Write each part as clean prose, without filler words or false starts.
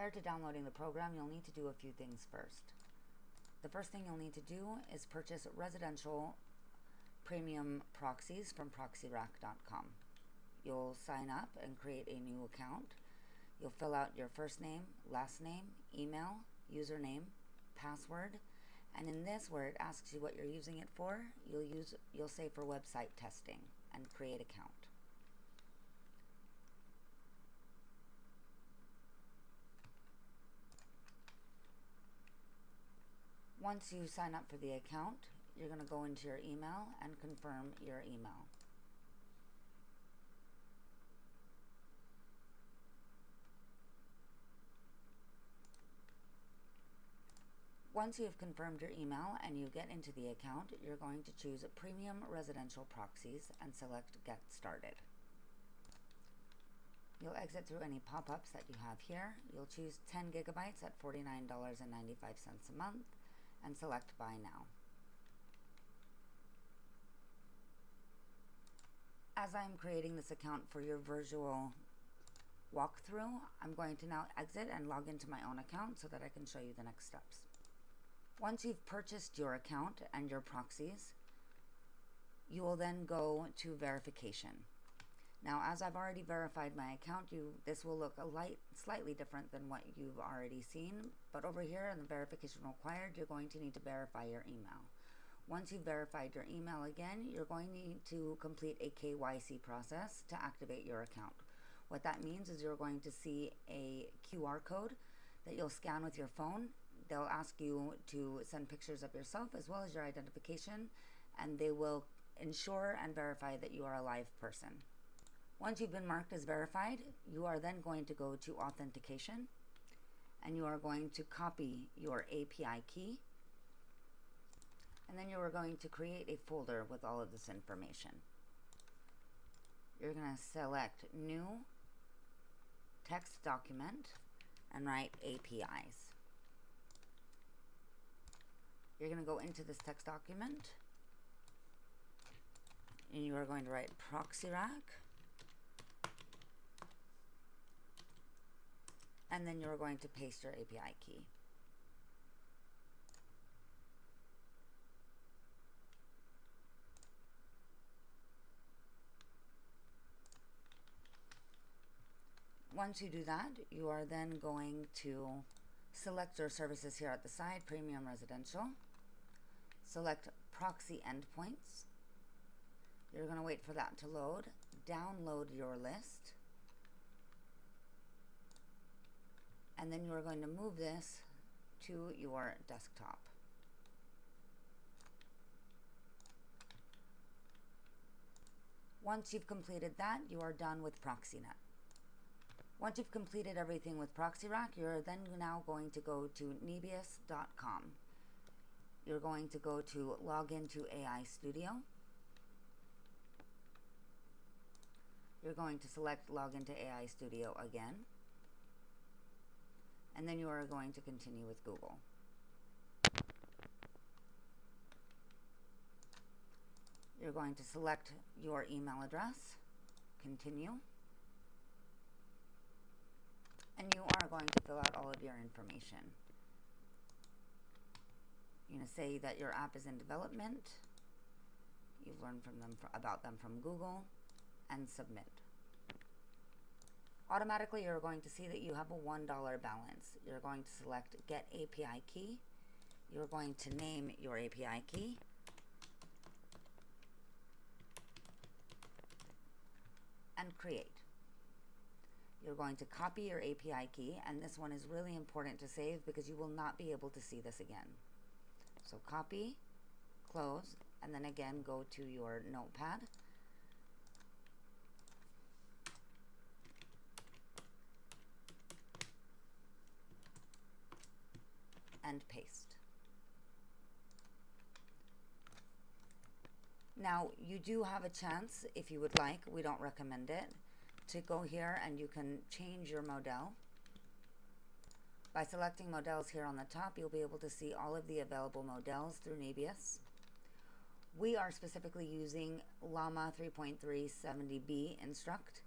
Prior to downloading the program, you'll need to do a few things first. The first thing you'll need to do is purchase residential premium proxies from proxyrack.com. You'll sign up and create a new account. You'll fill out your first name, last name, email, username, password, and in this where it asks you what you're using it for, you'll say for website testing and create account. Once you sign up for the account, you're going to go into your email and confirm your email. Once you've confirmed your email and you get into the account, you're going to choose Premium Residential Proxies and select Get Started. You'll exit through any pop-ups that you have here. You'll choose 10 gigabytes at $49.95 a month and select Buy Now. As I'm creating this account for your visual walkthrough, I'm going to now exit and log into my own account so that I can show you the next steps. Once you've purchased your account and your proxies, you will then go to verification. Now, as I've already verified my account, this will look slightly different than what you've already seen, but over here in the verification required, you're going to need to verify your email. Once you've verified your email again, you're going to need to complete a KYC process to activate your account. What that means is you're going to see a QR code that you'll scan with your phone. They'll ask you to send pictures of yourself as well as your identification, and they will ensure and verify that you are a live person. Once you've been marked as verified, you are then going to go to authentication, and you are going to copy your API key, and then you are going to create a folder with all of this information. You're going to select New Text Document and write APIs. You're going to go into this text document and you are going to write ProxyRack, and then you're going to paste your API key. Once you do that, you are then going to select your services here at the side, Premium Residential. Select Proxy Endpoints. You're going to wait for that to load. Download your list. And then you are going to move this to your desktop. Once you've completed that, you are done with Proxynet. Once you've completed everything with ProxyRack, you're then now going to go to Nebius.com. You're going to go to log into AI Studio. You're going to select log into AI Studio again. And then you are going to continue with Google. You're going to select your email address, continue, and you are going to fill out all of your information. You're going to say that your app is in development, you've learned about them from Google, and submit. Automatically, you're going to see that you have a $1 balance. You're going to select Get API Key. You're going to name your API key. And create. You're going to copy your API key, and this one is really important to save because you will not be able to see this again. So copy, close, and then again go to your notepad. And paste. Now, you do have a chance, if you would like, we don't recommend it, to go here and you can change your model. By selecting models here on the top, you'll be able to see all of the available models through Nebius. We are specifically using Llama 3.3 70B Instruct.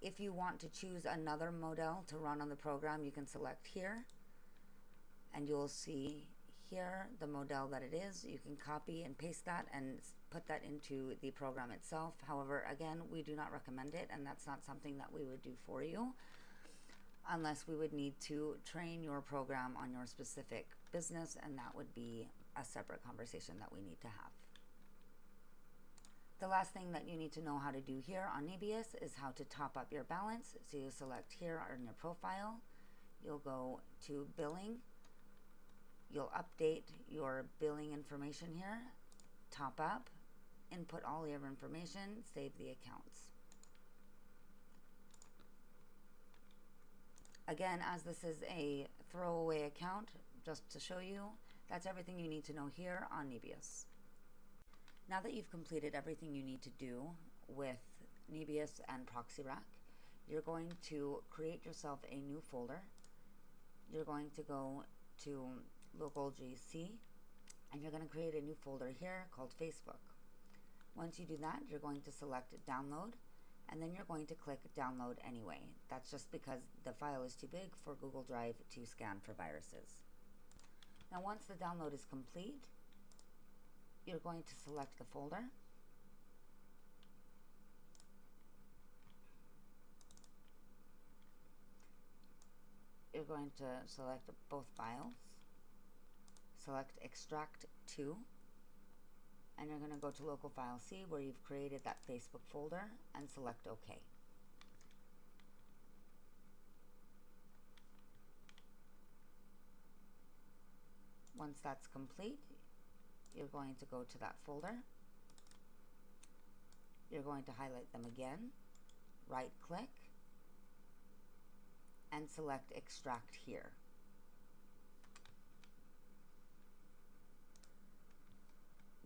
If you want to choose another model to run on the program, you can select here, and you'll see here the model that it is. You can copy and paste that and put that into the program itself. However, again, we do not recommend it, and that's not something that we would do for you unless we would need to train your program on your specific business, and that would be a separate conversation that we need to have. The last thing that you need to know how to do here on Nebius is how to top up your balance. So you select here on your profile, you'll go to billing, you'll update your billing information here, top up, input all your information, save the accounts. Again, as this is a throwaway account, just to show you, that's everything you need to know here on Nebius. Now that you've completed everything you need to do with Nebius and ProxyRack, you're going to create yourself a new folder. You're going to go to local GC, and you're going to create a new folder here called Facebook. Once you do that, you're going to select download, and then you're going to click download anyway. That's just because the file is too big for Google Drive to scan for viruses. Now once the download is complete, you're going to select the folder. You're going to select both files, select extract to, and you're going to go to local file C where you've created that Facebook folder and select OK. Once that's complete, you're going to go to that folder. You're going to highlight them again, right click, and select extract here.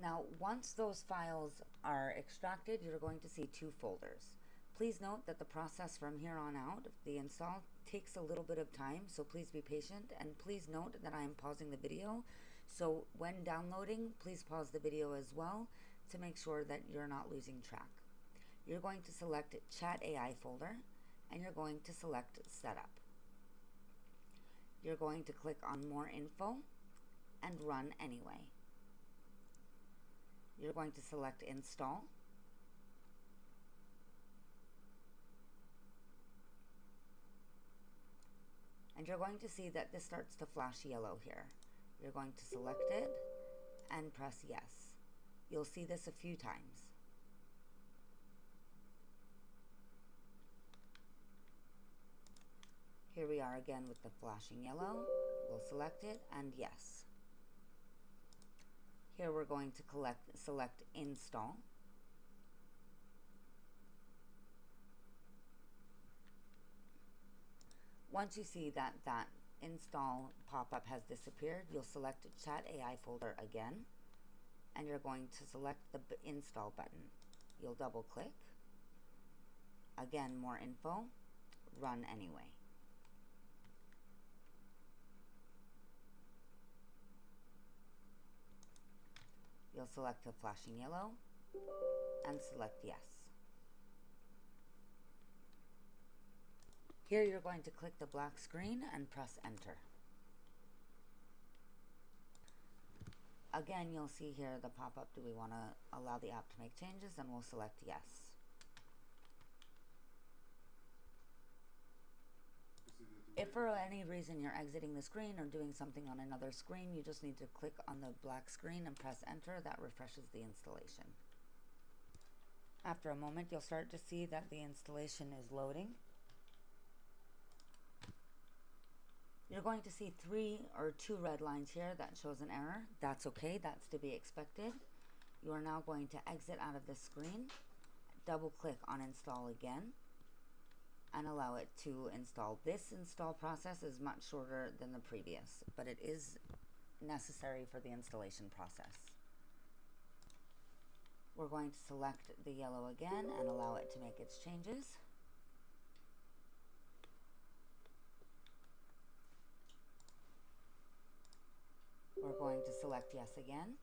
Now, once those files are extracted, you're going to see two folders. Please note that the process from here on out, the install, takes a little bit of time, so please be patient, and please note that I am pausing the video. So when downloading, please pause the video as well to make sure that you're not losing track. You're going to select Chat AI folder, and you're going to select Setup. You're going to click on More Info and Run Anyway. You're going to select Install. And you're going to see that this starts to flash yellow here. You're going to select it and press yes. You'll see this a few times. Here we are again with the flashing yellow. We'll select it and yes. Here we're going to select install. Once you see that that install pop-up has disappeared, you'll select Chat AI folder again, and you're going to select the install button. You'll double click. Again, more info, run anyway. You'll select the flashing yellow and select yes. Here you're going to click the black screen and press enter. Again, you'll see here the pop-up, do we want to allow the app to make changes? And we'll select yes. If for any reason you're exiting the screen or doing something on another screen, you just need to click on the black screen and press enter. That refreshes the installation. After a moment, you'll start to see that the installation is loading. You're going to see 2 red lines here that shows an error. That's okay, that's to be expected. You are now going to exit out of the screen, double click on install again, and allow it to install. This install process is much shorter than the previous, but it is necessary for the installation process. We're going to select the yellow again and allow it to make its changes. We're going to select yes again.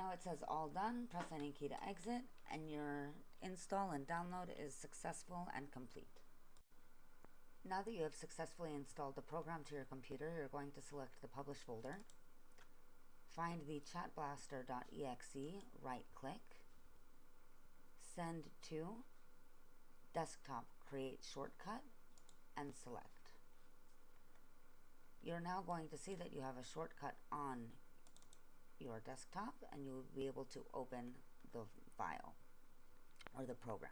Now it says all done. Press any key to exit, and your install and download is successful and complete. Now that you have successfully installed the program to your computer, you're going to select the Publish folder, find the chatblaster.exe, right-click, send to, desktop, create shortcut, and select. You're now going to see that you have a shortcut on your desktop, and you'll be able to open the file or the program.